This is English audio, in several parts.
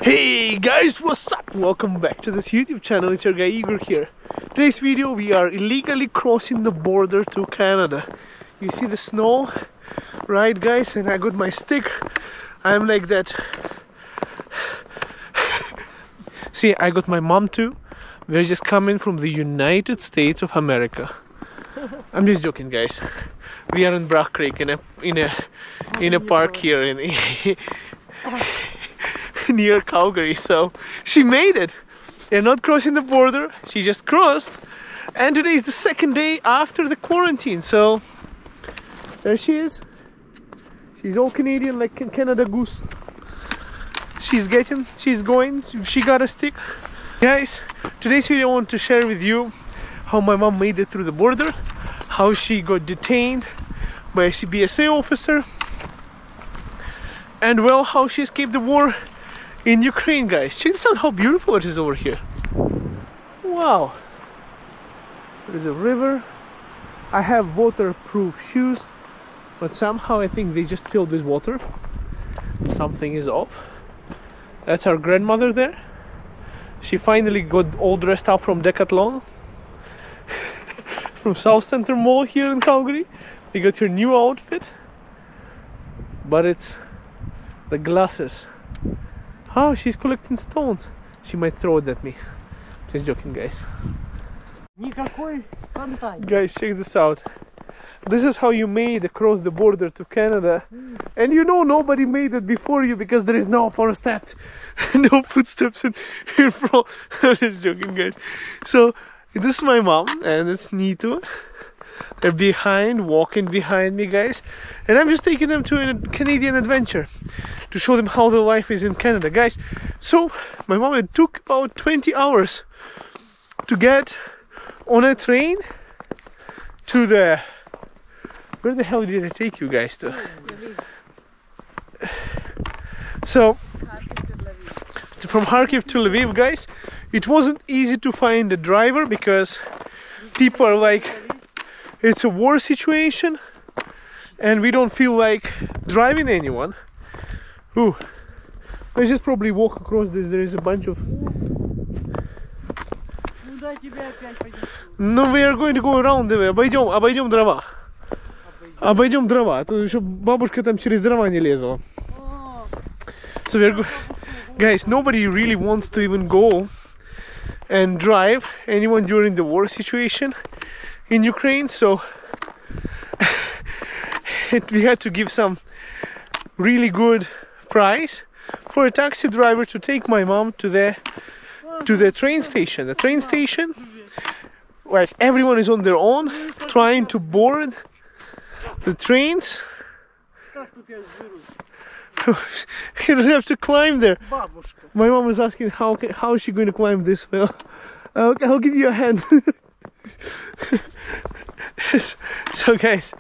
Hey guys, what's up? Welcome back to this YouTube channel. It's your guy Igor here. Today's video we are illegally crossing the border to Canada. You see the snow, right guys? And I got my stick. I'm like that. See, I got my mom too. We're just coming from the United States of America. I'm just joking, guys. We are in Brock Creek in a park here in near Calgary. So she made it. They're not crossing the border. She just crossed. And today is the second day after the quarantine. So there she is. She's all Canadian like Canada Goose. She's going. She got a stick. Guys, today's video I want to share with you how my mom made it through the border, how she got detained by a CBSA officer, and well, how she escaped the war in Ukraine, guys. Check this out, how beautiful it is over here. Wow. There's a river. I have waterproof shoes, but somehow I think they just filled with water. Something is off. That's our grandmother there. She finally got all dressed up from Decathlon. From South Center Mall here in Calgary. You got your new outfit. But it's the glasses. Oh, she's collecting stones. She might throw it at me. Just joking, guys. Guys, check this out. This is how you made across the border to Canada. And you know nobody made it before you because there is no footsteps. No footsteps in front. I'm just joking, guys. So this is my mom and it's Nito. They're walking behind me, guys. And I'm just taking them to a Canadian adventure to show them how the life is in Canada, guys. So my mom, it took about 20 hours to get on a train to the... Where the hell did I take you guys to? So, from Kharkiv to Lviv, guys, it wasn't easy to find a driver because people are like, it's a war situation and we don't feel like driving anyone. Ooh, let's just probably walk across this. There is a bunch of... No, we are going to go around the way. Обойдем дрова. Обойдем дрова, а то чтобы бабушка там через дрова не лезла. So we're guys, nobody really wants to even go and drive anyone during the war situation in Ukraine, so we had to give some really good price for a taxi driver to take my mom to the train station. The train station, like everyone is on their own trying to board the trains. You don't have to climb there. My mom was asking how is she going to climb this well. I'll give you a hand. So guys,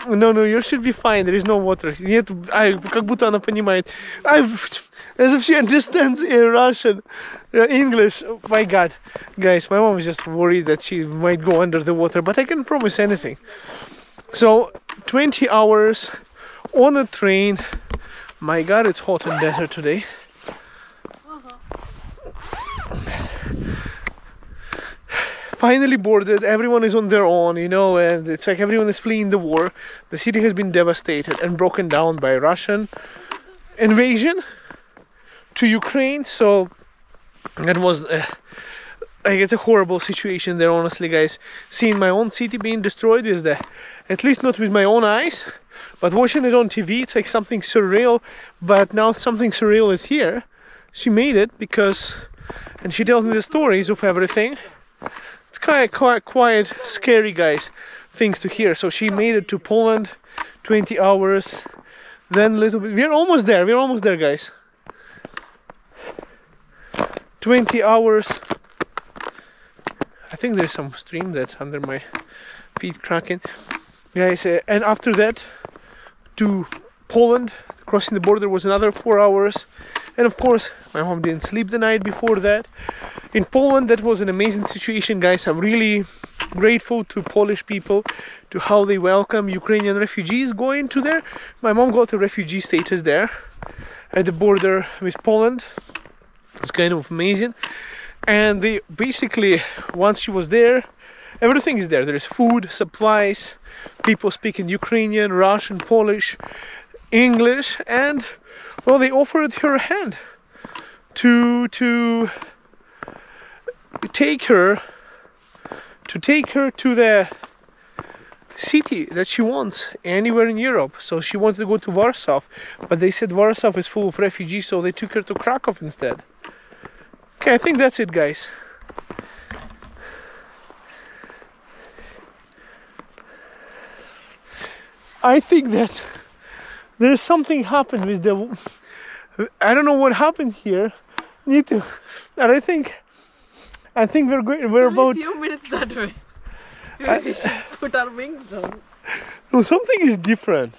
no, you should be fine. There is no water. Нет, как будто она понимает. As if she understands Russian, English. Oh my God, guys, my mom is just worried that she might go under the water, but I can't promise anything. So 20 hours on a train. My God, it's hot in desert today. Finally boarded. Everyone is on their own, you know, and it's like everyone is fleeing the war. The city has been devastated and broken down by Russian invasion to Ukraine. So that was like, it's a horrible situation there, honestly, guys. Seeing my own city being destroyed is at least not with my own eyes, but watching it on TV, it's like something surreal. But now something surreal is here. She made it because, and she tells me the stories of everything. It's quite scary, guys, things to hear. So she made it to Poland, 20 hours, then a little bit. We're almost there, guys. 20 hours. I think there's some stream that's under my feet cracking. Guys, and after that, to Poland, crossing the border was another 4 hours. And of course, my mom didn't sleep the night before that. In Poland, that was an amazing situation, guys. I'm really grateful to Polish people, to how they welcome Ukrainian refugees going to there. My mom got a refugee status there. at the border with Poland. It's kind of amazing. And they basically, once she was there, everything is there. There is food, supplies, people speaking Ukrainian, Russian, Polish, English, and well, they offered her a hand to take her to the city that she wants, anywhere in Europe. So she wanted to go to Warsaw, but they said Warsaw is full of refugees, so they took her to Krakow instead. Okay, I think that's it, guys. I think that there's something happened with the... I don't know what happened here. Need to... And I think we're going... We're about... a few minutes that way. Maybe we should put our wings on. No, something is different.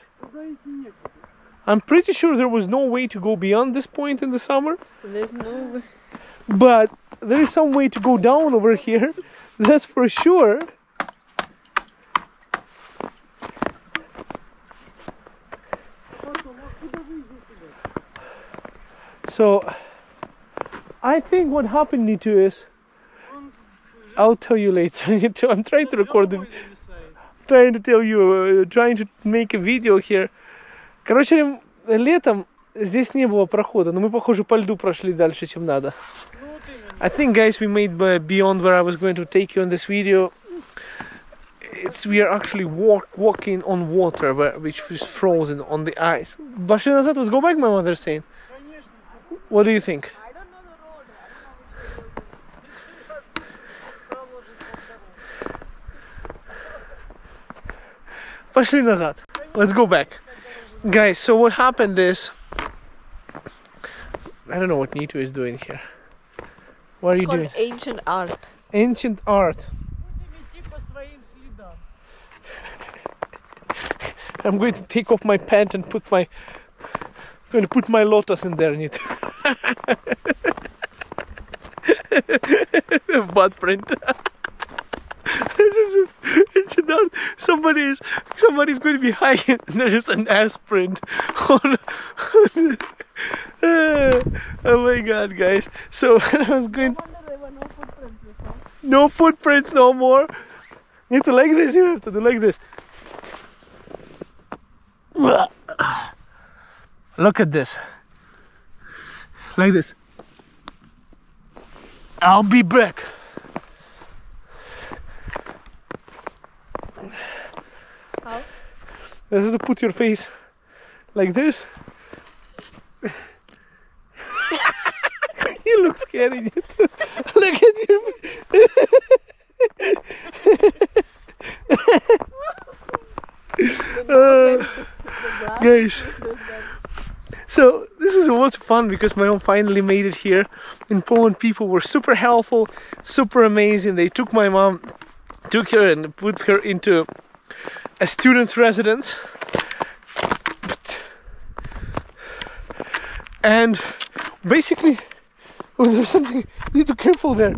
I'm pretty sure there was no way to go beyond this point in the summer. There's no way. But there is some way to go down over here. That's for sure. So I think what happened, Nitu, is I'll tell you later. I'm trying to record the... Trying to tell you, trying to make a video here. Короче, летом здесь не было прохода, но мы, похоже, по льду прошли дальше, чем надо. I think, guys, we made beyond where I was going to take you in this video. We are actually walking on water, which is frozen on the ice. Пошли назад, let's go back, my mother's saying. What do you think? I don't know the road. Пошли назад. Let's go back. Guys, so what happened is... I don't know what Nitu is doing here. What are you doing? It's called ancient art. Ancient art. I'm going to take off my pant and put my... I'm going to put my lotus in there, Nitu. Butt print. This is ancient art. Somebody's going to be hiking and there is an ass print on oh my god, guys. So I was going... No footprints no more. You have to like this, you have to do like this. Look at this. Like this. I'll be back. How? You have to put your face like this. You look scary. Look at your... Guys, so this is what's fun because my mom finally made it here in Poland. People were super helpful, super amazing. They took my mom, took her and put her into a student's residence, and basically, oh, there's something, you need to be careful there.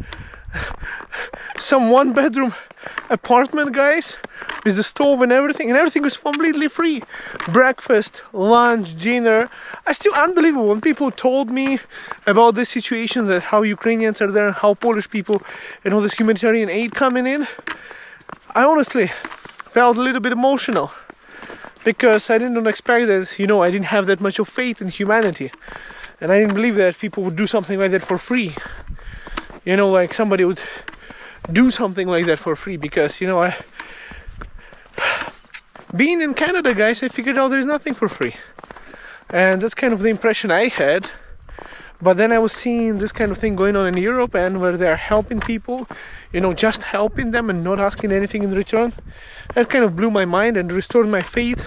Some one-bedroom apartment, guys, with the stove and everything was completely free. Breakfast, lunch, dinner. I still unbelievable when people told me about this situation, that how Ukrainians are there and how Polish people and all this humanitarian aid coming in. I honestly felt a little bit emotional because I didn't expect that, you know, I didn't have that much of faith in humanity, and I didn't believe that people would do something like that for free. You know, like somebody would do something like that for free, because, you know, being in Canada, guys, I figured out there's nothing for free, and that's kind of the impression I had. But then I was seeing this kind of thing going on in Europe, and where they're helping people, you know, just helping them and not asking anything in return. That kind of blew my mind and restored my faith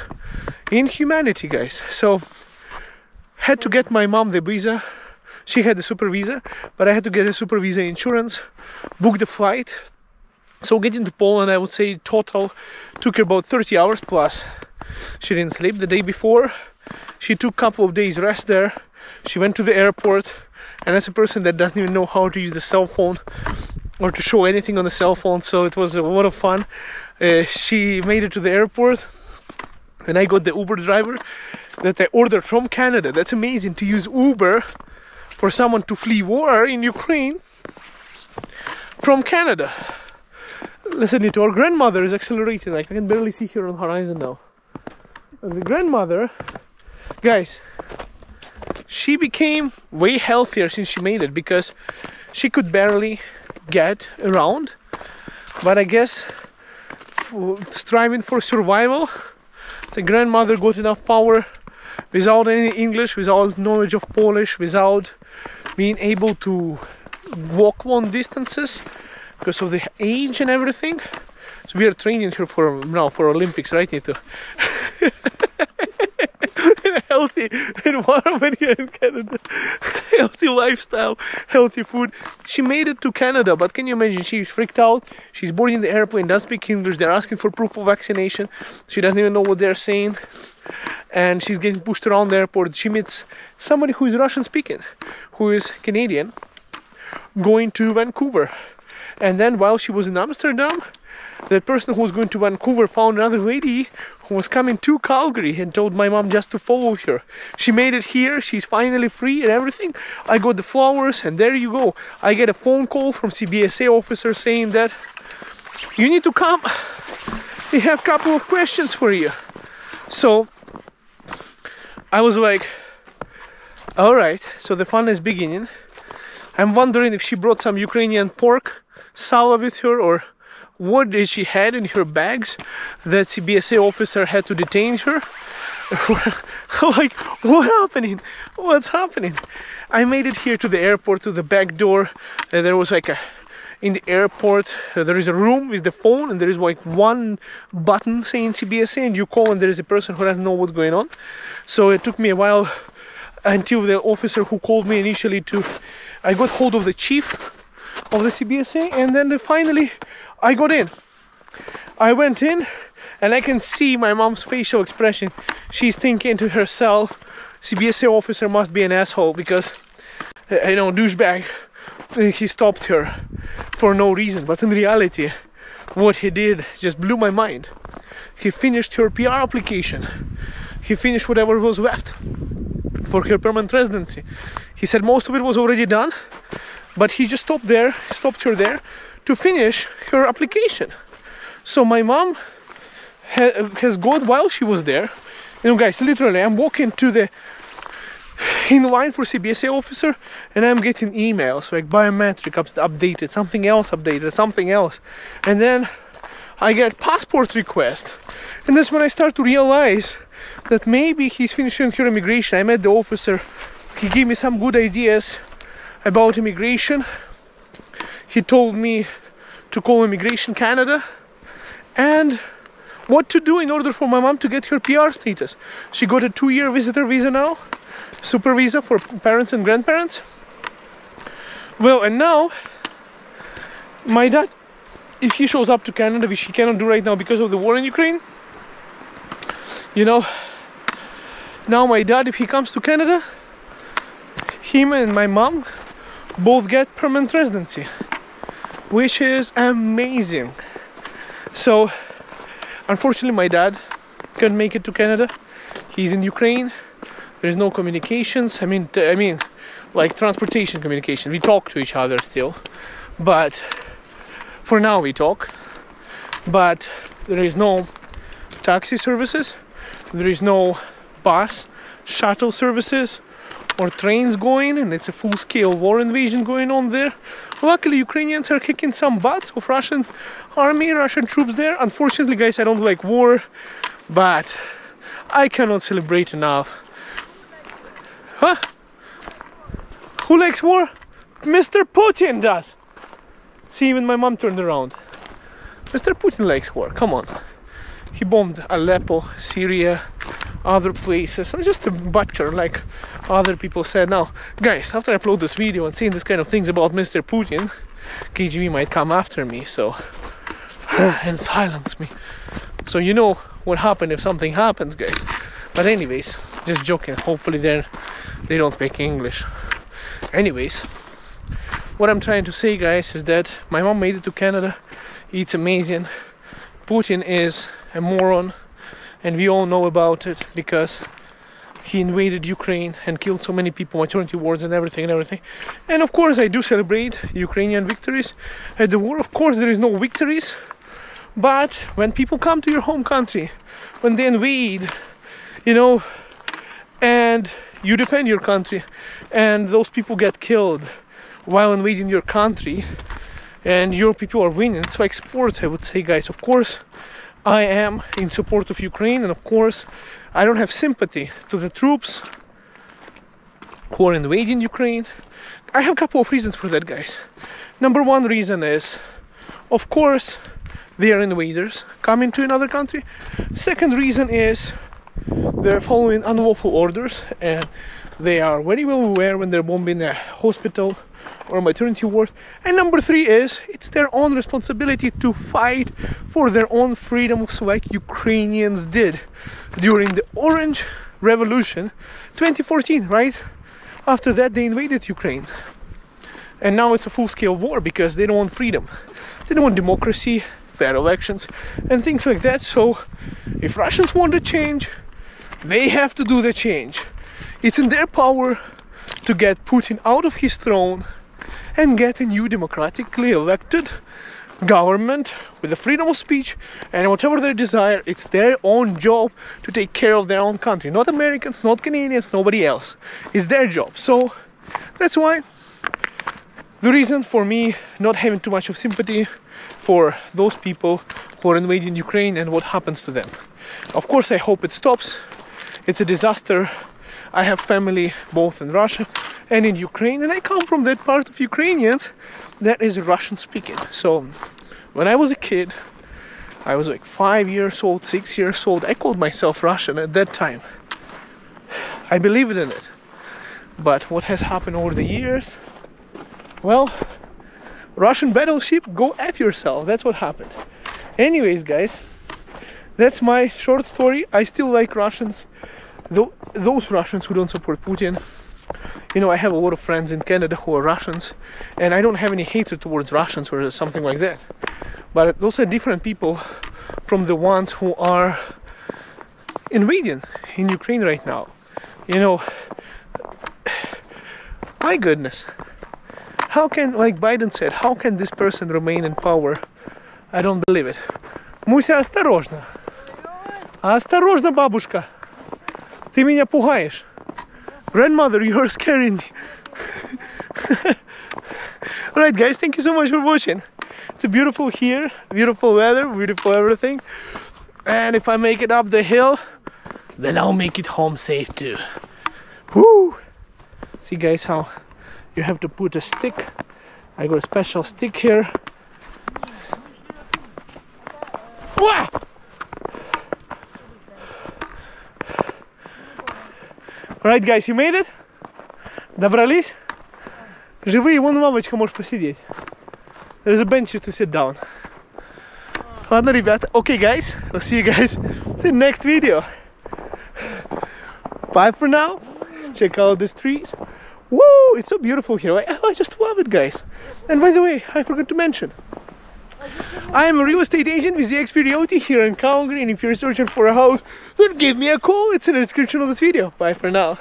in humanity, guys. So had to get my mom the visa. She had the super visa, but I had to get a super visa insurance, book the flight. So getting to Poland, I would say total took her about 30 hours plus. She didn't sleep the day before. She took a couple of days rest there. She went to the airport, and as a person that doesn't even know how to use the cell phone or to show anything on the cell phone, so it was a lot of fun. She made it to the airport, and I got the Uber driver, that I ordered from Canada. That's amazing, to use Uber for someone to flee war in Ukraine from Canada. Listen to our grandmother is accelerating. Like, I can barely see her on the horizon now. And the grandmother, guys, she became way healthier since she made it, because she could barely get around. But I guess striving for survival, the grandmother got enough power without any English, without knowledge of Polish, without being able to walk long distances because of the age and everything. So we are training her for now for Olympics, right, Nito? In a healthy environment here in Canada, healthy lifestyle, healthy food. She made it to Canada, but can you imagine? She's freaked out. She's boarding the airplane, doesn't speak English. They're asking for proof of vaccination. She doesn't even know what they're saying, and she's getting pushed around the airport. She meets somebody who is Russian speaking, who is Canadian, going to Vancouver. And then while she was in Amsterdam, the person who was going to Vancouver found another lady who was coming to Calgary and told my mom just to follow her. She made it here, she's finally free and everything. I got the flowers, and there you go. I get a phone call from CBSA officer saying that you need to come. We have a couple of questions for you. So I was like, all right, so the fun is beginning. I'm wondering if she brought some Ukrainian pork salad with her, or what did she had in her bags that CBSA officer had to detain her. Like, what happening? What's happening? I made it here to the airport, to the back door. There was like in the airport, there is a room with the phone, and there is like one button saying CBSA, and you call, and there is a person who doesn't know what's going on. So it took me a while until the officer who called me initially I got hold of the chief of the CBSA, and then finally I got in. I went in, and I can see my mom's facial expression. She's thinking to herself, CBSA officer must be an asshole, because you know, douchebag, he stopped her for no reason. But in reality, what he did just blew my mind. He finished her PR application. He finished whatever was left for her permanent residency. He said most of it was already done, but he just stopped her there to finish her application. So my mom has got, while she was there, you know, guys, literally, I'm walking in line for CBSA officer, and I'm getting emails like biometric updated, something else updated, something else, and then I get passport request, and that's when I start to realize that maybe he's finishing her immigration. I met the officer. He gave me some good ideas about immigration. He told me to call Immigration Canada and what to do in order for my mom to get her PR status. She got a 2-year visitor visa now, super visa for parents and grandparents. Well, and now my dad, if he shows up to Canada, which he cannot do right now because of the war in Ukraine, you know, now my dad, if he comes to Canada, him and my mom both get permanent residency, which is amazing. So unfortunately my dad couldn't make it to Canada. He's in Ukraine. There's no communications. I mean like transportation communication. We talk to each other still, but for now we talk. But there is no taxi services, there is no bus shuttle services or trains going, and it's a full-scale war invasion going on there. Luckily Ukrainians are kicking some butts of Russian army, Russian troops there. Unfortunately, guys, I don't like war, but I cannot celebrate enough. Huh? Who likes war? Mr. Putin does. See, even my mom turned around. Mr. Putin likes war, come on. He bombed Aleppo, Syria, other places, and just a butcher like other people said. Now, guys, after I upload this video and saying this kind of things about Mr. Putin, KGB might come after me, so and silence me. So you know what happened if something happens, guys. But anyways, just joking. Hopefully they don't speak English. Anyways, what I'm trying to say, guys, is that my mom made it to Canada. It's amazing. Putin is a moron, and we all know about it because he invaded Ukraine and killed so many people, maternity wards and everything. And of course I do celebrate Ukrainian victories at the war. Of course there is no victories, but when people come to your home country, when they invade, you know, and you defend your country and those people get killed while invading your country and your people are winning, it's like sports, I would say, guys. Of course I am in support of Ukraine, and of course I don't have sympathy to the troops who are invading Ukraine. I have a couple of reasons for that, guys. Number one reason is, of course, they are invaders coming to another country. Second reason is they're following unlawful orders, and they are very well aware when they're bombing a hospital or maternity ward. And number three is, it's their own responsibility to fight for their own freedoms, like Ukrainians did during the Orange Revolution 2014, right? After that they invaded Ukraine, and now it's a full-scale war because they don't want freedom, they don't want democracy, fair elections and things like that. So if Russians want to change, they have to do the change. It's in their power to get Putin out of his throne and get a new democratically elected government with the freedom of speech and whatever they desire. It's their own job to take care of their own country, not Americans, not Canadians, nobody else. It's their job. So that's why the reason for me not having too much of sympathy for those people who are invading Ukraine and what happens to them. Of course I hope it stops. It's a disaster. I have family both in Russia and in Ukraine, and I come from that part of Ukrainians that is Russian speaking. So when I was a kid, I was like 5 years old, 6 years old, I called myself Russian at that time. I believed in it. But what has happened over the years, well, Russian battleship, go F yourself. That's what happened. Anyways, guys, that's my short story. I still like Russians. Those Russians who don't support Putin. You know, I have a lot of friends in Canada who are Russians, and I don't have any hatred towards Russians or something like that. But those are different people from the ones who are invading in Ukraine right now. You know, my goodness. How can, like Biden said, how can this person remain in power? I don't believe it. Муся, осторожно. Осторожно, бабушка. Ты меня пугаешь. Grandmother, you are scaring me. Alright guys, thank you so much for watching. It's a beautiful here, beautiful weather, beautiful everything. And if I make it up the hill, then I'll make it home safe too. Woo! See guys how you have to put a stick. I got a special stick here. Wah! Alright guys, you made it? Добрались? Живые, вон мамочка, можешь посидеть. There's a bench to sit down. Ладно, ребята. Okay guys, I'll see you guys in the next video. Bye for now. Check out these trees. Woo! It's so beautiful here. I just love it, guys. And by the way, I forgot to mention, I am a real estate agent with the Realty here in Calgary, and if you're searching for a house, then give me a call. It's in the description of this video. Bye for now.